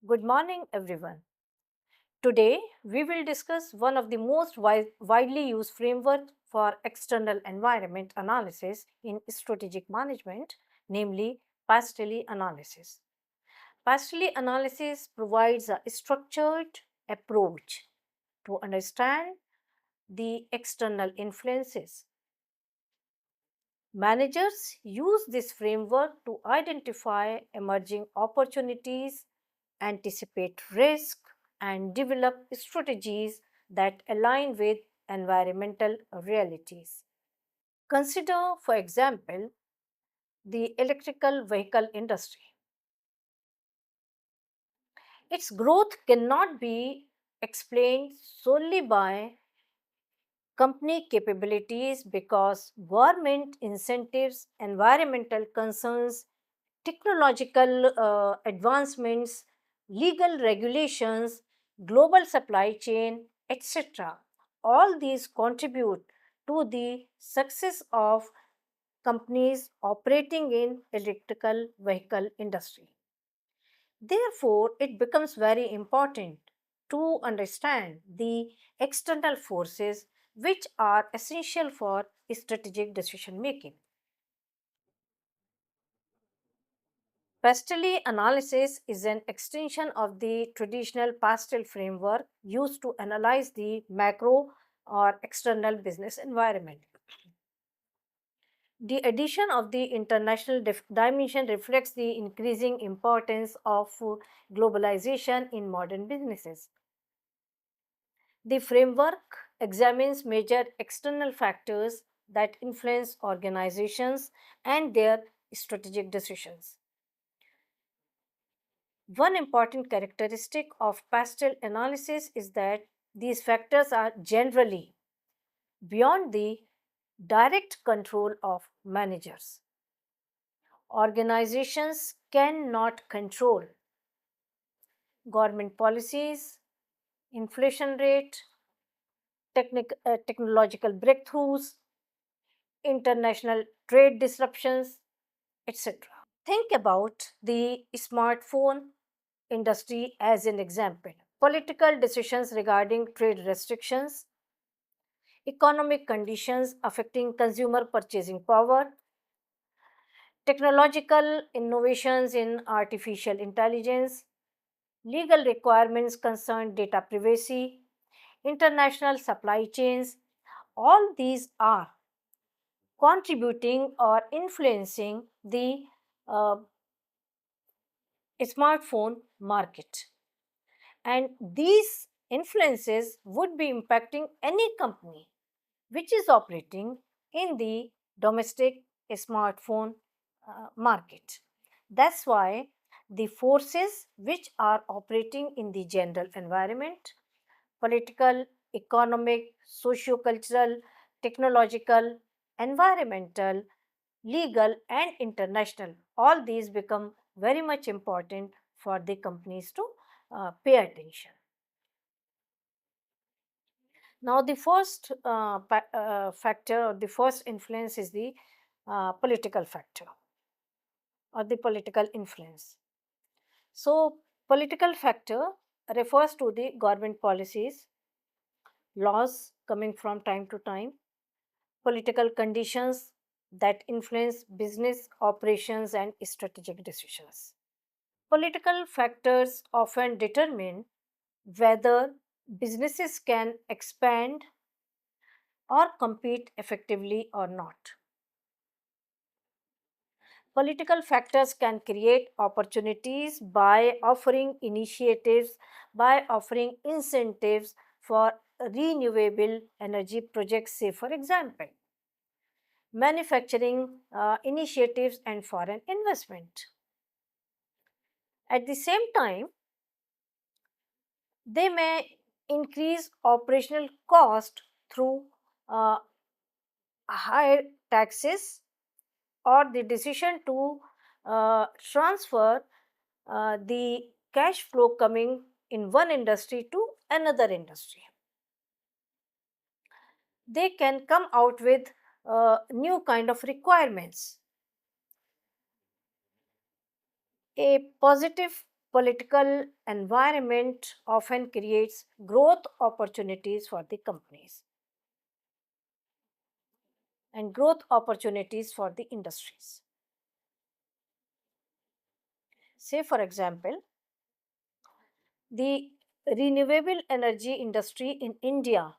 Good morning, everyone. Today, we will discuss one of the most widely used frameworks for external environment analysis in strategic management, namely Pastelli analysis. Pastelli analysis provides a structured approach to understand the external influences. Managers use this framework to identify emerging opportunities, anticipate risk, and develop strategies that align with environmental realities. Consider, for example, the electrical vehicle industry. Its growth cannot be explained solely by company capabilities because government incentives, environmental concerns, technological advancements, legal regulations, global supply chain, etc. All these contribute to the success of companies operating in electrical vehicle industry. Therefore, it becomes very important to understand the external forces which are essential for strategic decision making. Pastelli analysis is an extension of the traditional Pastel framework used to analyze the macro or external business environment. The addition of the international dimension reflects the increasing importance of globalization in modern businesses. The framework examines major external factors that influence organizations and their strategic decisions. One important characteristic of pastel analysis is that these factors are generally beyond the direct control of managers. Organizations cannot control government policies, inflation rate, technological breakthroughs, international trade disruptions, etc. Think about the smartphone industry as an example. Political decisions regarding trade restrictions, economic conditions affecting consumer purchasing power, technological innovations in artificial intelligence, legal requirements concern data privacy, international supply chains, all these are contributing or influencing the uh, smartphone market. And these influences would be impacting any company which is operating in the domestic smartphone market. That's why the forces which are operating in the general environment, political, economic, socio-cultural, technological, environmental, legal, and international, all these become very much important for the companies to pay attention. Now, the first factor or the first influence is the political factor or the political influence. So, political factor refers to the government policies, laws coming from time to time, political conditions that influence business operations and strategic decisions. Political factors often determine whether businesses can expand or compete effectively or not. Political factors can create opportunities by offering initiatives, by offering incentives for renewable energy projects, say, for example, manufacturing initiatives and foreign investment. At the same time, they may increase operational cost through uh, higher taxes or the decision to transfer the cash flow coming in one industry to another industry. They can come out with new kind of requirements. A positive political environment often creates growth opportunities for the companies and growth opportunities for the industries. Say, for example, the renewable energy industry in India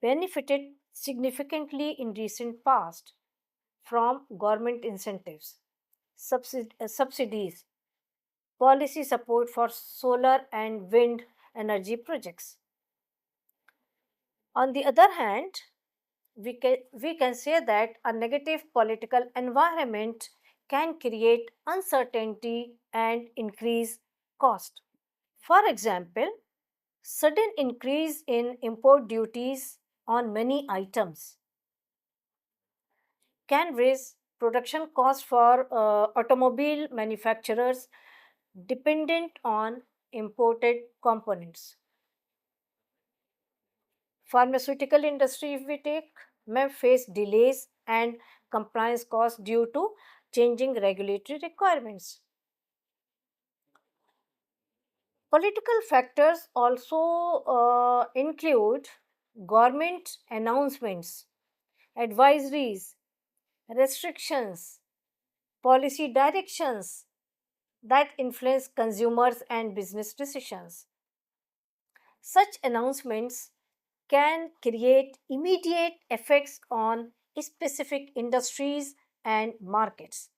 benefited significantly in recent past from government incentives, subsidies, policy support for solar and wind energy projects. On the other hand, we can say that a negative political environment can create uncertainty and increase cost. For example, sudden increase in import duties on many items can raise production costs for automobile manufacturers dependent on imported components. Pharmaceutical industry, if we take, may face delays and compliance costs due to changing regulatory requirements. Political factors also include government announcements, advisories, restrictions, policy directions that influence consumers and business decisions. Such announcements can create immediate effects on specific industries and markets.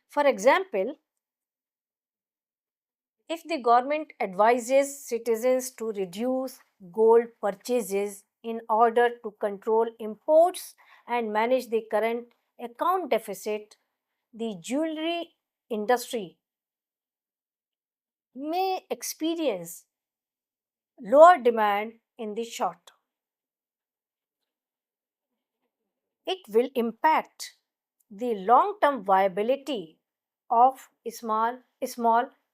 For example, if the government advises citizens to reduce gold purchases in order to control imports and manage the current account deficit, the jewelry industry may experience lower demand in the short term. It will impact the long term viability of small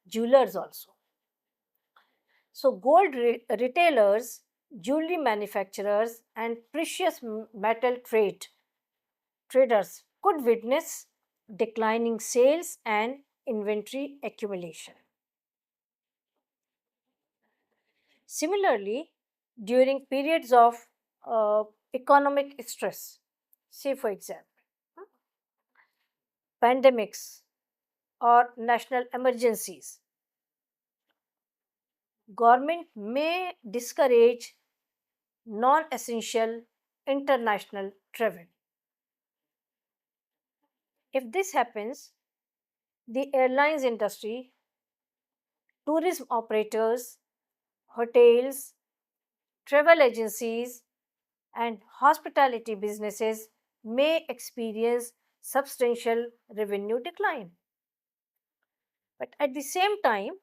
jewelers also. So, gold retailers, jewelry manufacturers, and precious metal traders could witness declining sales and inventory accumulation. Similarly, during periods of economic stress, say for example, pandemics or national emergencies, government may discourage non-essential international travel. If this happens, the airlines industry, tourism operators, hotels, travel agencies, and hospitality businesses may experience substantial revenue decline. But at the same time,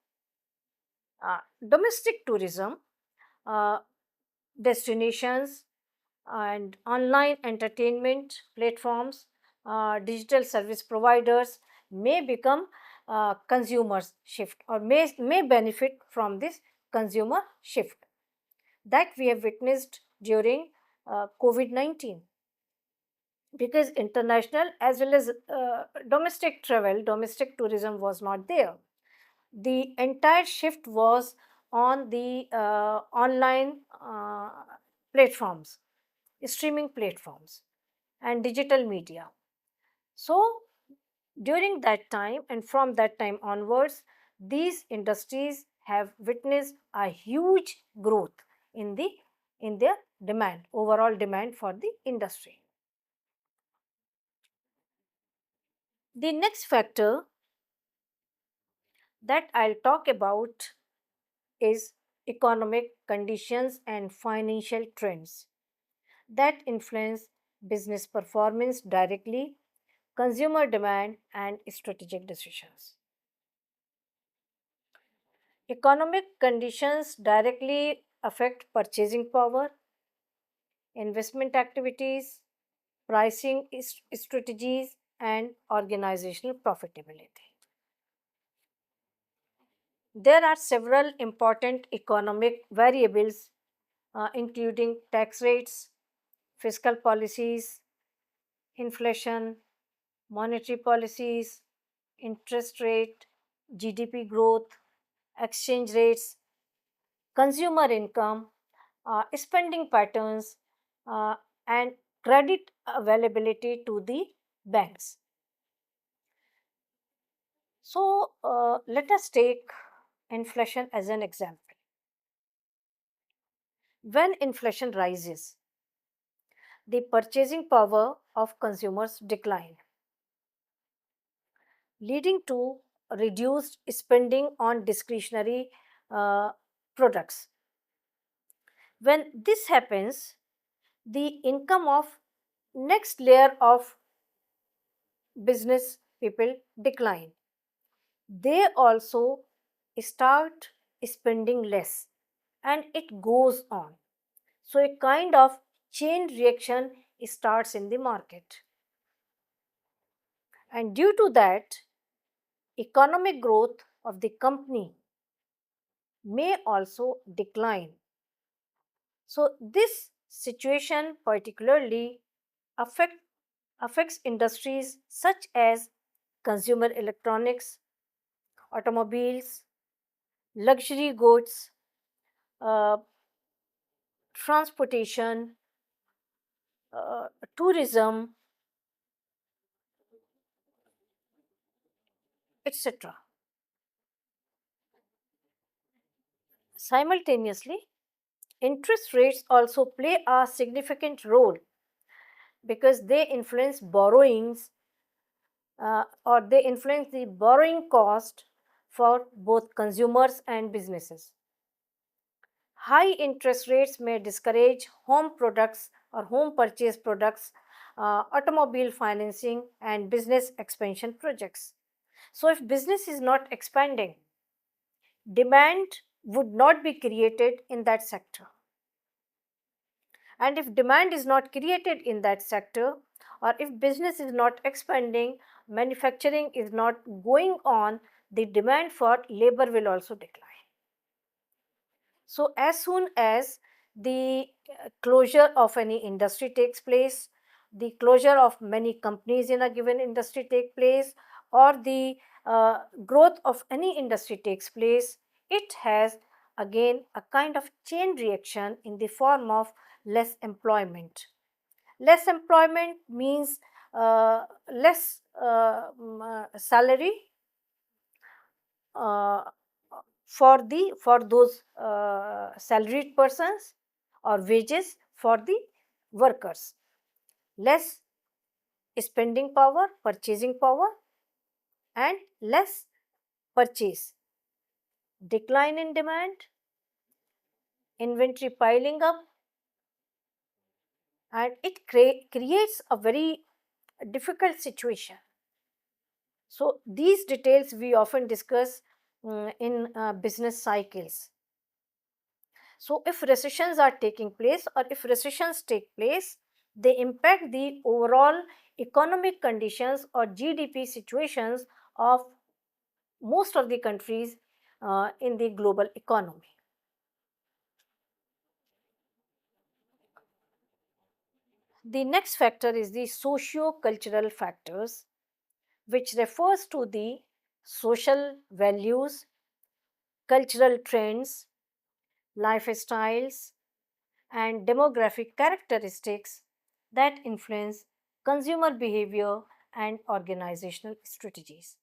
domestic tourism, uh, destinations, and online entertainment platforms, digital service providers may become consumers shift or may benefit from this consumer shift that we have witnessed during COVID-19, because international as well as domestic travel, domestic tourism was not there. The entire shift was on the online platforms, streaming platforms, and digital media. So, during that time and from that time onwards, these industries have witnessed a huge growth in their demand, overall demand for the industry. The next factor that I'll talk about is economic conditions and financial trends that influence business performance directly, consumer demand, and strategic decisions. Economic conditions directly affect purchasing power, investment activities, pricing strategies, and organizational profitability. There are several important economic variables, including tax rates, fiscal policies, inflation, monetary policies, interest rate, GDP growth, exchange rates, consumer income, spending patterns, uh, and credit availability to the banks. So, let us take inflation as an example. When inflation rises, the purchasing power of consumers decline, leading to reduced spending on discretionary uh, products. When this happens, the income of next layer of business people decline. They also start spending less, and it goes on. So a kind of chain reaction starts in the market. And due to that, economic growth of the company may also decline. So this situation particularly affect, affects industries such as consumer electronics, automobiles, luxury goods, uh, transportation, tourism, etc. Simultaneously, interest rates also play a significant role because they influence borrowings or they influence the borrowing cost for both consumers and businesses. High interest rates may discourage home products or home purchase products, automobile financing, and business expansion projects. So, if business is not expanding, demand would not be created in that sector. And if demand is not created in that sector, or if business is not expanding, manufacturing is not going on, the demand for labor will also decline. So, as soon as the closure of any industry takes place, the closure of many companies in a given industry take place, or the growth of any industry takes place, it has again a kind of chain reaction in the form of less employment. Less employment means less salary uh, for those salaried persons, or wages for the workers, less spending power, purchasing power, and less purchase, decline in demand, inventory piling up, and it creates a very difficult situation. So these details we often discuss in business cycles. So, if recessions are taking place, or if recessions take place, they impact the overall economic conditions or GDP situations of most of the countries in the global economy. The next factor is the socio-cultural factors, which refers to the social values, cultural trends, lifestyles, and demographic characteristics that influence consumer behavior and organizational strategies.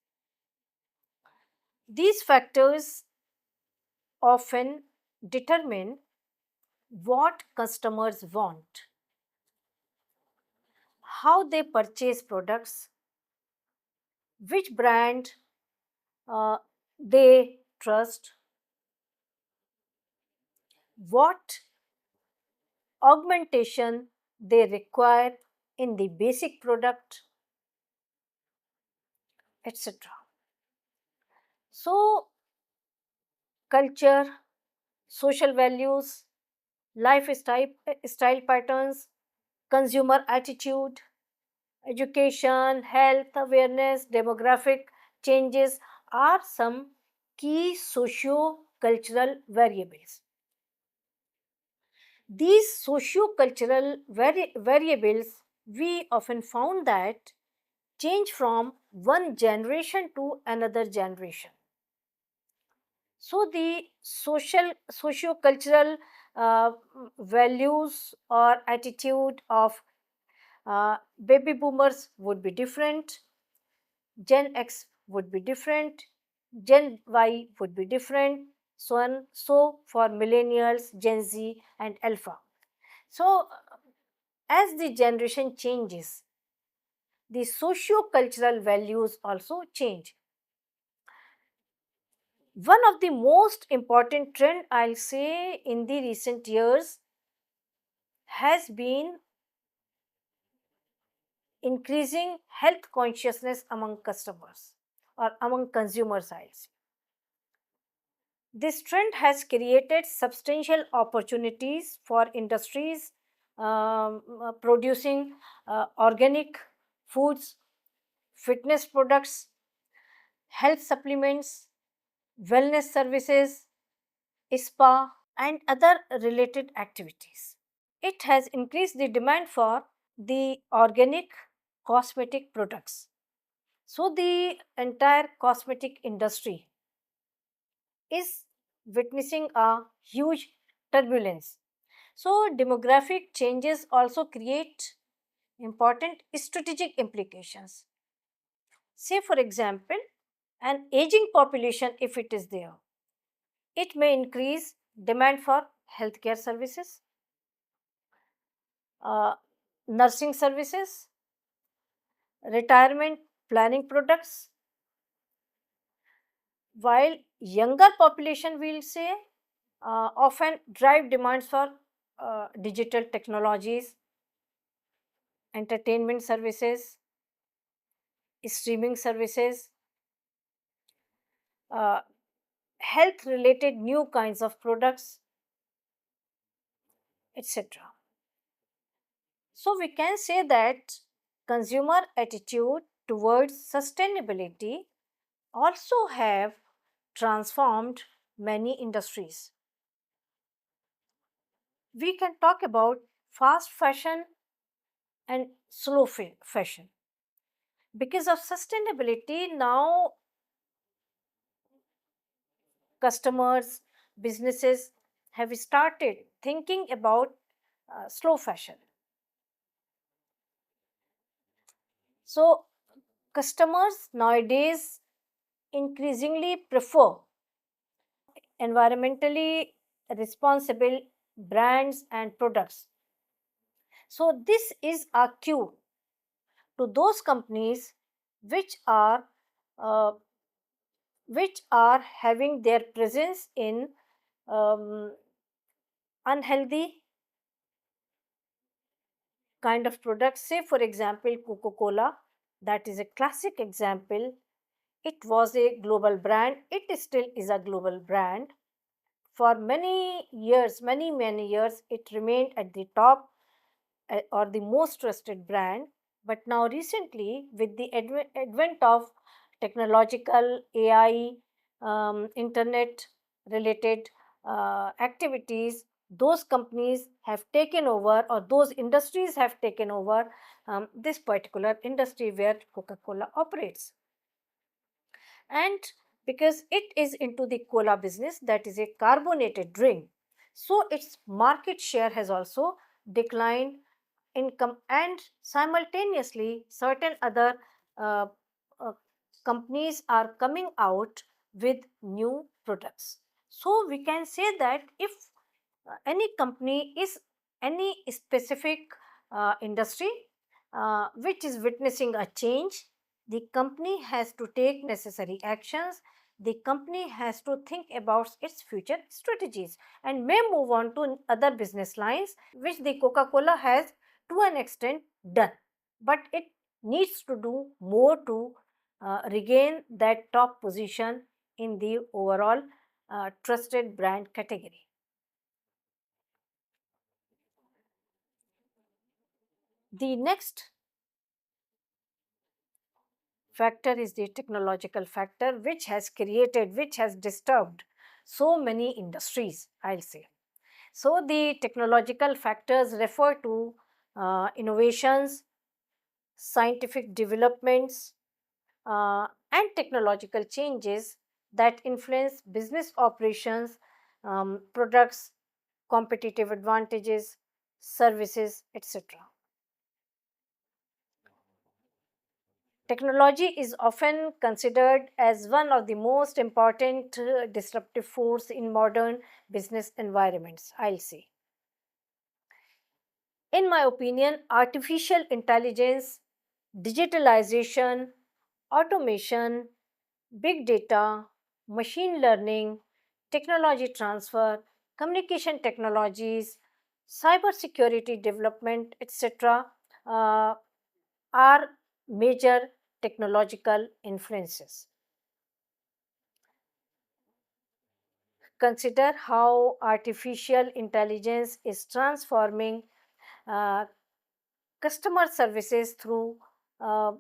These factors often determine what customers want, how they purchase products, which brand uh, they trust, what augmentation they require in the basic product, etc. So, culture, social values, lifestyle style patterns, consumer attitude, education, health awareness, demographic changes are some key socio-cultural variables. These socio-cultural variables, we often found that change from one generation to another generation. So the socio-cultural values or attitude of baby boomers would be different, Gen X would be different, Gen Y would be different, so on. So for millennials, Gen Z, and Alpha. So as the generation changes, the socio-cultural values also change. One of the most important trend I'll say in the recent years has been increasing health consciousness among customers or among consumers, I'll say. This trend has created substantial opportunities for industries producing organic foods, fitness products, health supplements, wellness services, spa, and other related activities. It has increased the demand for the organic cosmetic products. So, the entire cosmetic industry is witnessing a huge turbulence. So, demographic changes also create important strategic implications. Say, for example, an aging population, if it is there, it may increase demand for healthcare services, uh, nursing services, retirement planning products, while younger population will say often drive demands for digital technologies, entertainment services, streaming services, uh, health related new kinds of products, etc. So we can say that consumer attitude towards sustainability also have transformed many industries. We can talk about fast fashion and slow fashion. Because of sustainability, now customers, businesses have started thinking about slow fashion. So, customers nowadays increasingly prefer environmentally responsible brands and products. So, this is a cue to those companies which are uh, having their presence in um, unhealthy kind of products. Say, for example, Coca Cola, that is a classic example. It was a global brand, it still is a global brand. For many years, many years, it remained at the top or the most trusted brand. But now, recently, with the advent of technological AI, internet related activities, those companies have taken over, or those industries have taken over this particular industry where Coca Cola operates. And because it is into the cola business, that is a carbonated drink, so its market share has also declined income, and simultaneously certain other uh, uh, companies are coming out with new products. So we can say that if any company is any specific industry which is witnessing a change, the company has to take necessary actions. The company has to think about its future strategies and may move on to other business lines, which the Coca Cola has to an extent done, but it needs to do more to regain that top position in the overall trusted brand category. The next factor is the technological factor, which has created, which has disturbed so many industries, I'll say. So, the technological factors refer to innovations, scientific developments, and technological changes that influence business operations, products, competitive advantages, services, etc. Technology is often considered as one of the most important disruptive force in modern business environments, I'll say. In my opinion, artificial intelligence, digitalization, automation, big data, machine learning, technology transfer, communication technologies, cybersecurity development, etc., uh, are major technological influences. Consider how artificial intelligence is transforming uh, customer services through uh,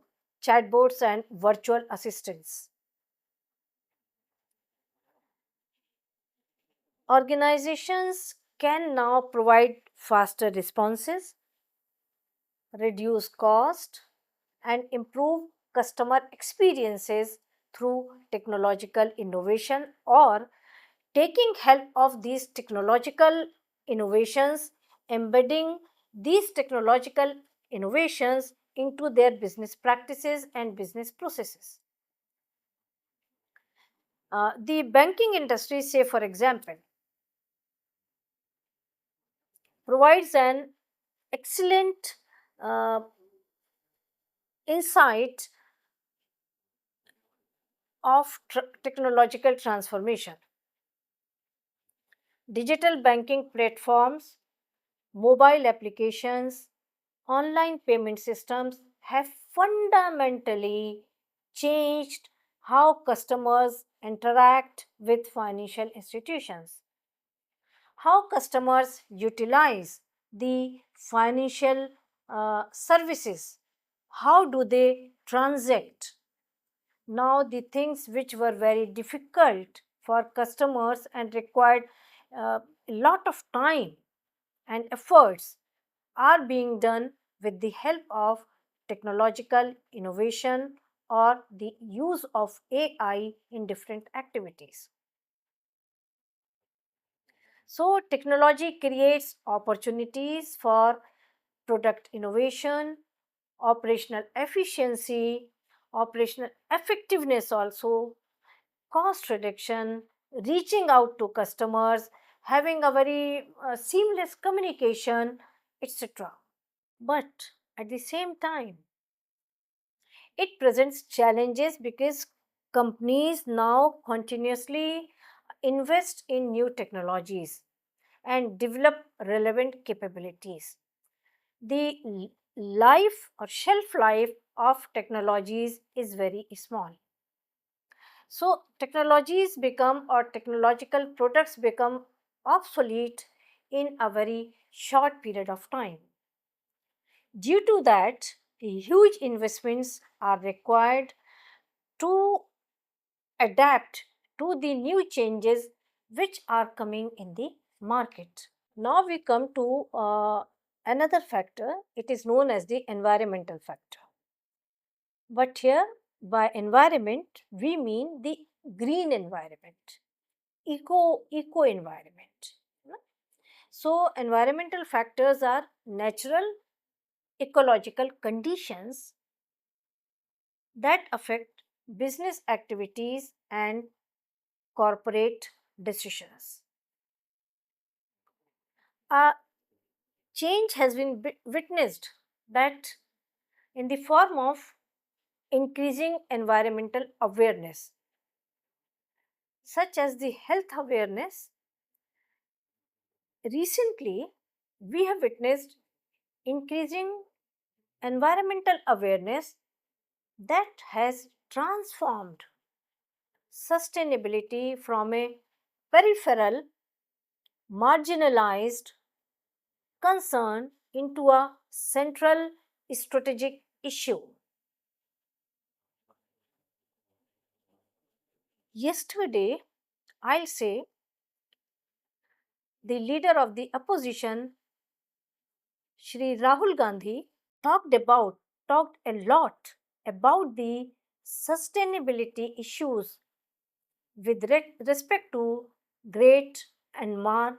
chatbots and virtual assistants. Organizations can now provide faster responses, reduce cost, and improve customer experiences through technological innovation, or taking help of these technological innovations, embedding these technological innovations into their business practices and business processes. The banking industry, say for example, provides an excellent uh, insight of technological transformation. Digital banking platforms, mobile applications, online payment systems have fundamentally changed how customers interact with financial institutions, how customers utilize the financial services, how do they transact. Now, the things which were very difficult for customers and required a lot of time and efforts are being done with the help of technological innovation or the use of AI in different activities. So, technology creates opportunities for product innovation, operational efficiency, operational effectiveness also, cost reduction, reaching out to customers, having a very seamless communication, etc. But at the same time, it presents challenges because companies now continuously invest in new technologies and develop relevant capabilities. The life or shelf life of technologies is very small. So, technologies become or technological products become obsolete in a very short period of time. Due to that, huge investments are required to adapt to the new changes which are coming in the market. Now we come to another factor, it is known as the environmental factor. But here, by environment, we mean the green environment, eco environment. So, environmental factors are natural ecological conditions that affect business activities and corporate decisions. A change has been witnessed that in the form of increasing environmental awareness, such as the health awareness. Recently, we have witnessed increasing environmental awareness that has transformed sustainability from a peripheral, marginalized concern into a central strategic issue. Yesterday, I'll say the leader of the opposition, Shri Rahul Gandhi, talked a lot about the sustainability issues with respect to Great Andaman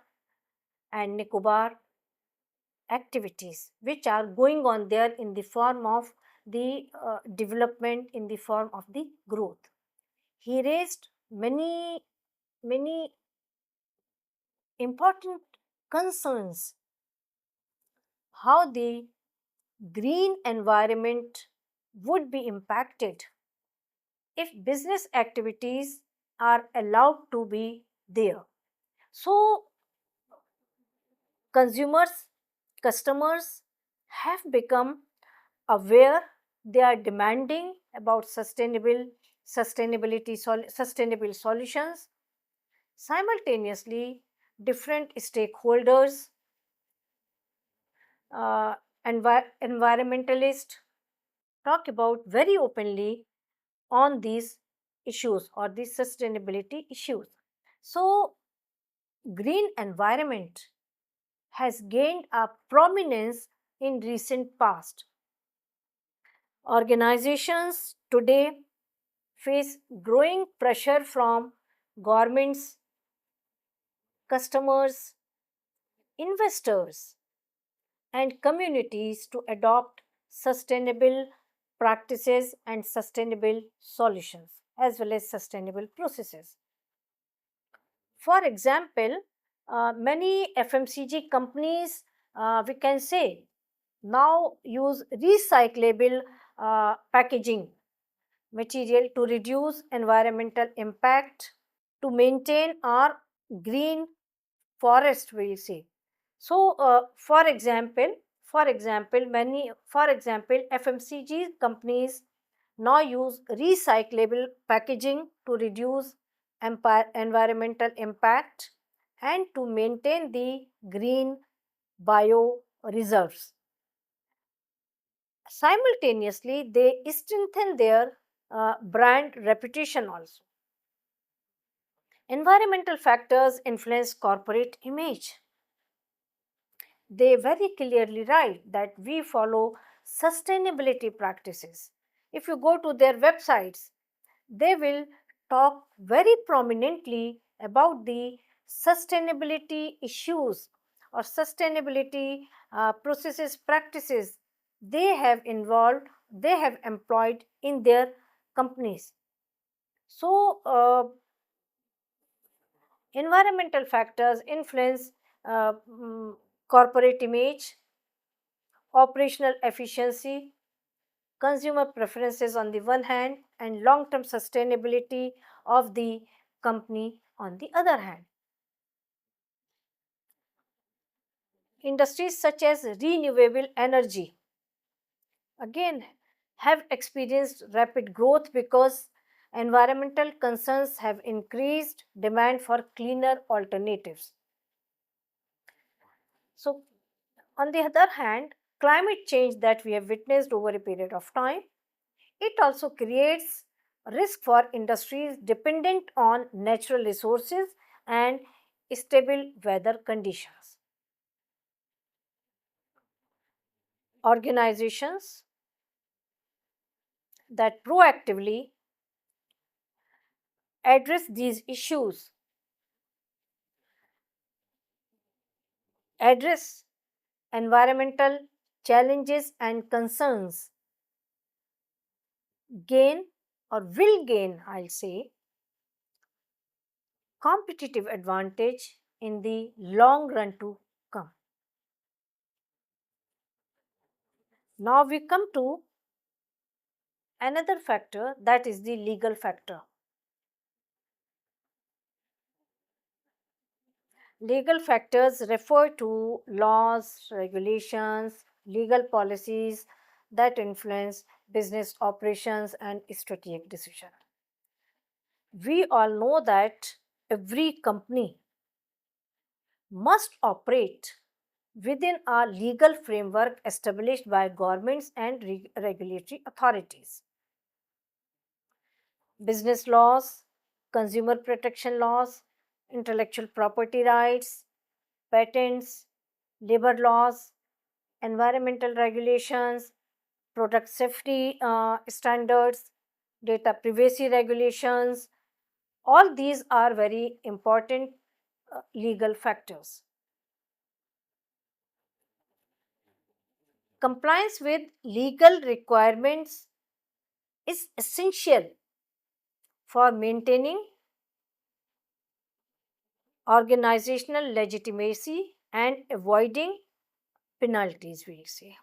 and Nicobar activities which are going on there in the form of the development, in the form of the growth. He raised many important concerns, how the green environment would be impacted if business activities are allowed to be there. So consumers, customers have become aware. They are demanding about sustainable solutions. Simultaneously, different stakeholders, uh, environmentalists, talk about very openly on these issues or these sustainability issues. So green environment has gained a prominence in recent past. Organizations today face growing pressure from governments, customers, investors, and communities to adopt sustainable practices and sustainable solutions as well as sustainable processes. For example, many FMCG companies, we can say, now use recyclable packaging material to reduce environmental impact, to maintain our green forest, we say. So for example FMCG companies now use recyclable packaging to reduce environmental impact and to maintain the green bio reserves. Simultaneously, they strengthen their brand reputation also. Environmental factors influence corporate image. They very clearly write that we follow sustainability practices. If you go to their websites, they will talk very prominently about the sustainability issues or sustainability processes, practices they have involved, they have employed in their companies. So, environmental factors influence corporate image, operational efficiency, consumer preferences on the one hand, and long term sustainability of the company on the other hand. Industries such as renewable energy again have experienced rapid growth because environmental concerns have increased demand for cleaner alternatives. So, on the other hand, climate change that we have witnessed over a period of time, it also creates risk for industries dependent on natural resources and stable weather conditions. Organizations that proactively address these issues, address environmental challenges and concerns, gain or will gain, I'll say, competitive advantage in the long run to come. Now we come to another factor, that is the legal factor. Legal factors refer to laws, regulations, legal policies that influence business operations and strategic decision. We all know that every company must operate within a legal framework established by governments and regulatory authorities. Business laws, consumer protection laws, intellectual property rights, patents, labor laws, environmental regulations, product safety standards, data privacy regulations, All these are very important legal factors. Compliance with legal requirements is essential for maintaining organizational legitimacy and avoiding penalties, we say.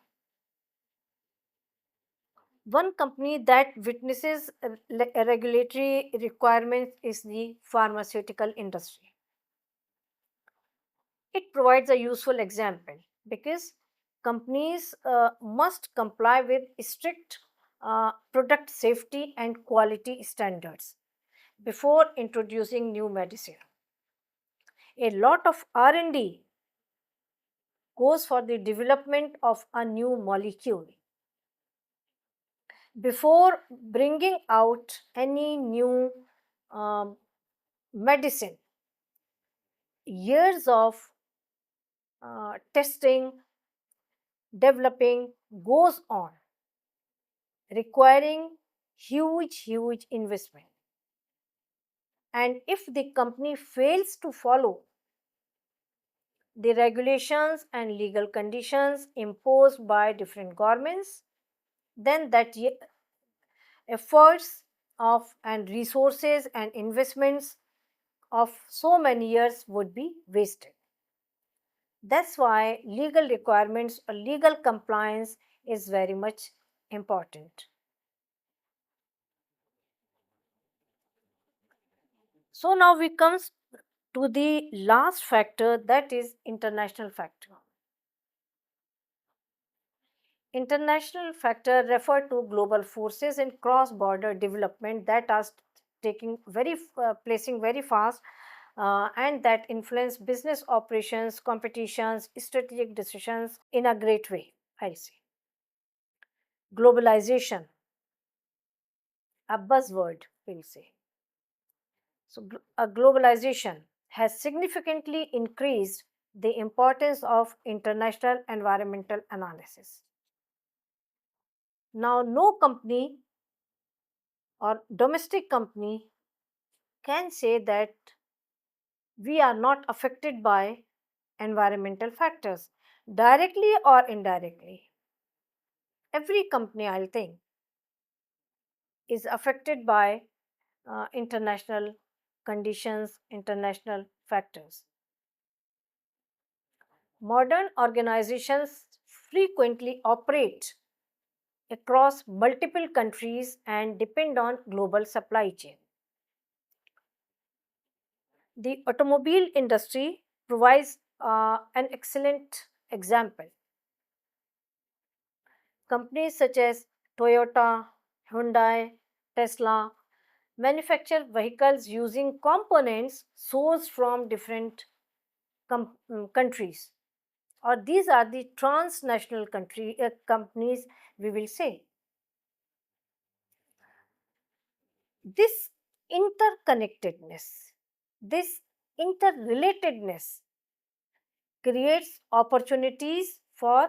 One company that witnesses regulatory requirements is the pharmaceutical industry. It provides a useful example because companies must comply with strict product safety and quality standards before introducing new medicine. A lot of R&D goes for the development of a new molecule. Before bringing out any new um, medicine, years of testing, developing goes on, requiring huge investment. And if the company fails to follow the regulations and legal conditions imposed by different governments, then that efforts of and resources and investments of so many years would be wasted. That's why legal requirements or legal compliance is very much important. So now we comes to the last factor, that is international factor. International factor refer to global forces in cross border development that are taking very placing very fast and that influence business operations, competitions, strategic decisions in a great way, I say. Globalization, a buzzword, we'll say. So, a globalization has significantly increased the importance of international environmental analysis. Now, no company or domestic company can say that we are not affected by environmental factors directly or indirectly. Every company, I'll think, is affected by international conditions, international factors. Modern organizations frequently operate across multiple countries and depend on global supply chain. The automobile industry provides an excellent example. Companies such as Toyota, Hyundai, Tesla manufacture vehicles using components sourced from different countries, or these are the transnational companies, we will say. This interconnectedness, this interrelatedness creates opportunities for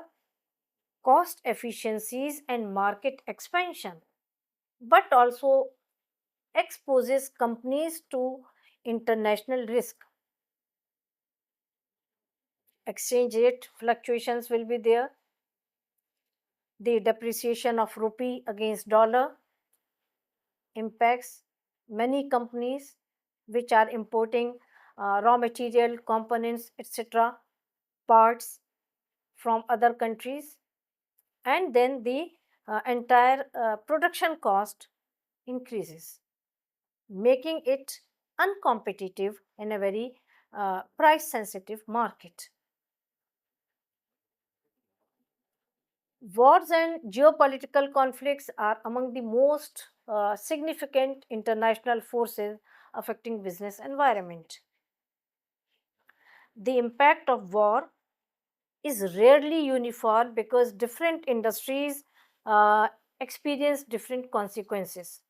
cost efficiencies and market expansion, but also exposes companies to international risk. Exchange rate fluctuations will be there, the depreciation of rupee against dollar impacts many companies which are importing raw material, components, etc., parts from other countries, and then the entire production cost increases, making it uncompetitive in a very price sensitive market. Wars and geopolitical conflicts are among the most significant international forces affecting business environment. The impact of war is rarely uniform because different industries experience different consequences.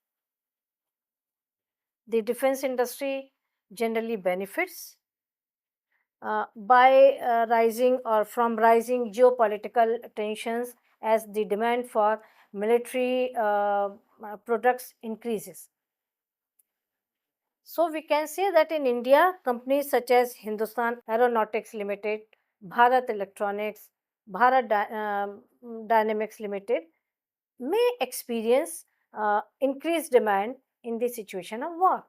The defense industry generally benefits by rising or from rising geopolitical tensions as the demand for military products increases. So we can say that in India, companies such as Hindustan Aeronautics Limited, Bharat Electronics, Dynamics Limited may experience increased demand in the situation of war.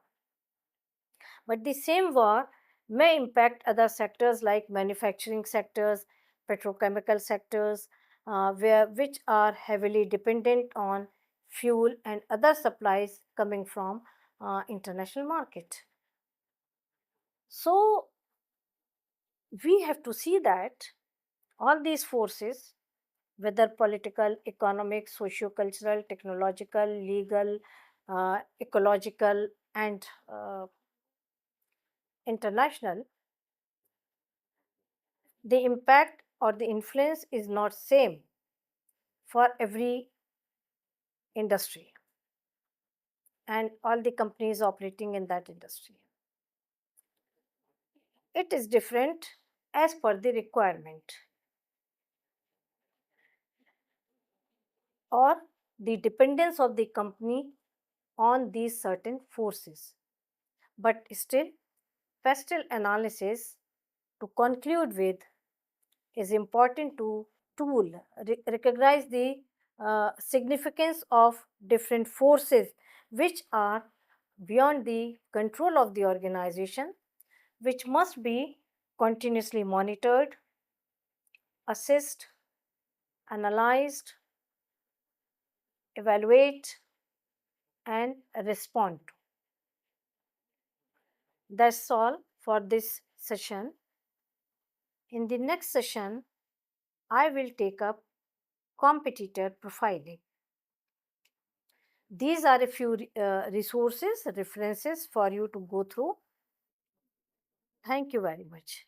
But the same war may impact other sectors like manufacturing sectors, petrochemical sectors, which are heavily dependent on fuel and other supplies coming from international market. So we have to see that all these forces, whether political, economic, socio-cultural, technological, legal, ecological, and international, the impact or the influence is not same for every industry and all the companies operating in that industry. It is different as per the requirement or the dependence of the company on these certain forces. But still, pestle analysis to conclude with is important to tool recognize the significance of different forces which are beyond the control of the organization, which must be continuously monitored, assessed, analyzed, evaluate, and respond to. That's all for this session. In the next session, I will take up competitor profiling. These are a few resources, references for you to go through. Thank you very much.